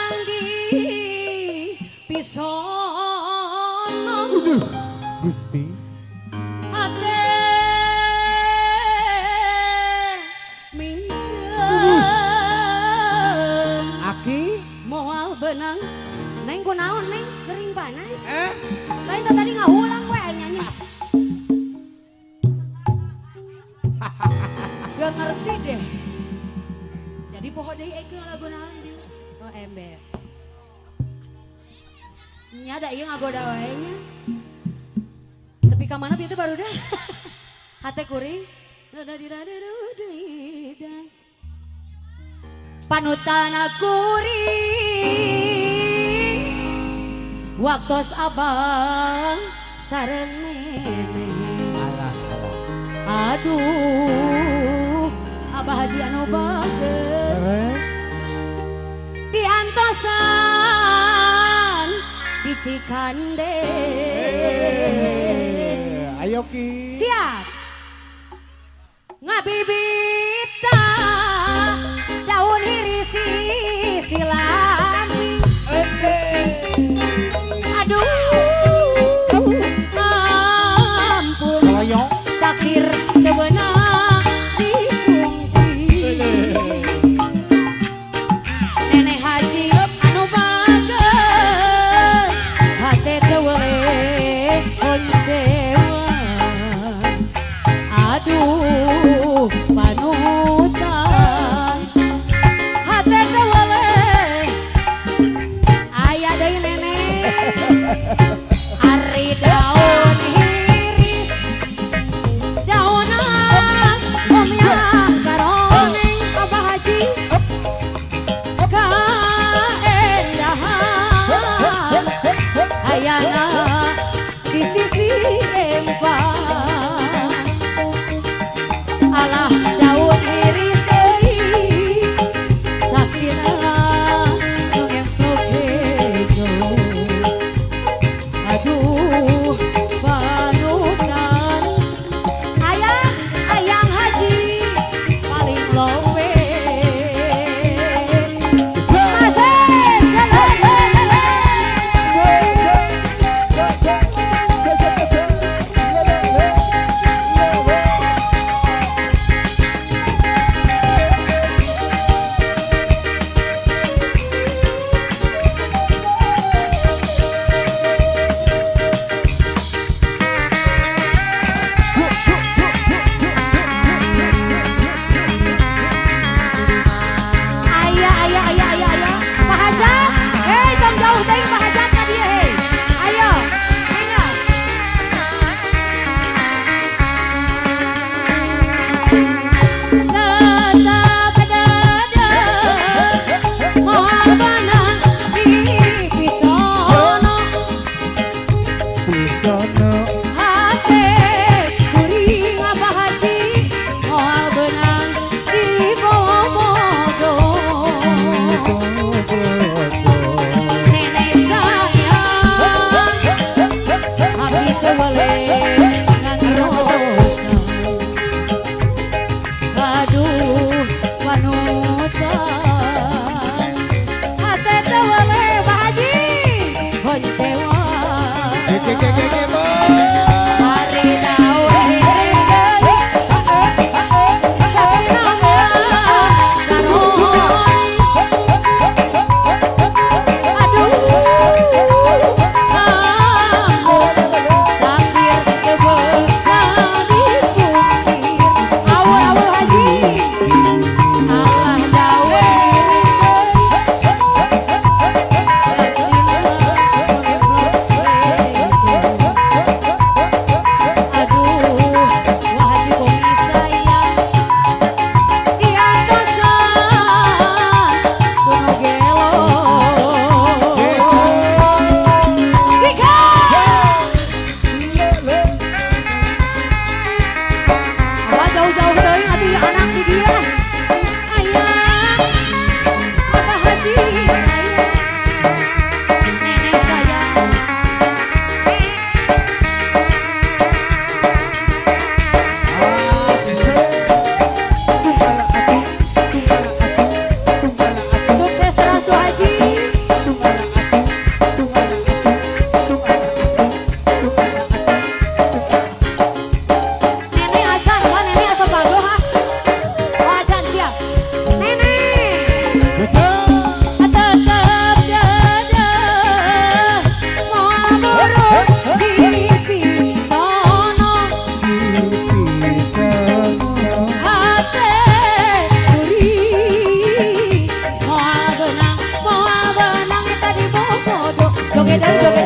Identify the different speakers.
Speaker 1: benang di pisono
Speaker 2: Gusti.
Speaker 1: ate minjem
Speaker 2: Aki.
Speaker 1: moal benang neng kunaon neng gering panas lain tadi ngahulang we nyanyi gak ngerti deh jadi poho deui eke lagu naon dia oh ember nya da ieu ngagoda wae nya tapi ka mana itu baru dah hate kuring panutan kuring waktos abang sareng neneh aduh abah haji anu bager
Speaker 2: Terus.
Speaker 1: diantosan di Cikande
Speaker 2: Ayo Ki.
Speaker 1: siap ngabibita daun hirisi silami aduh ampun
Speaker 2: Loyong.
Speaker 1: takdir teu beunang dipungkir nenek haji anu bager hate teu weuleh oncewa aduh panutan hate teu weuleh aya deui nenek ari daun hiris daunan omnya karoneng abah haji kaendahan ayana di sisi empang alah daun iris deui saksina nu emplok hejo aduh panutan ayang haji paling lowe masih ayah Pak Hajat hei tong jauh deui Pak Hajat ka dieu hei ayo ingat tetap dada moal benang di pisono
Speaker 2: Pisono.
Speaker 1: hate kuring abah haji moal benang di bobodo nenek sayang abdi teu weuleh ngantosan aduh panutan hate teu weuleh Pak Haji honcewa
Speaker 2: Ge
Speaker 1: hari daun iris deui saksina karon aduh ampun takdir teu beusah dipungkir awur haji alah daun iris deui saksina nu emplok hejo yang joget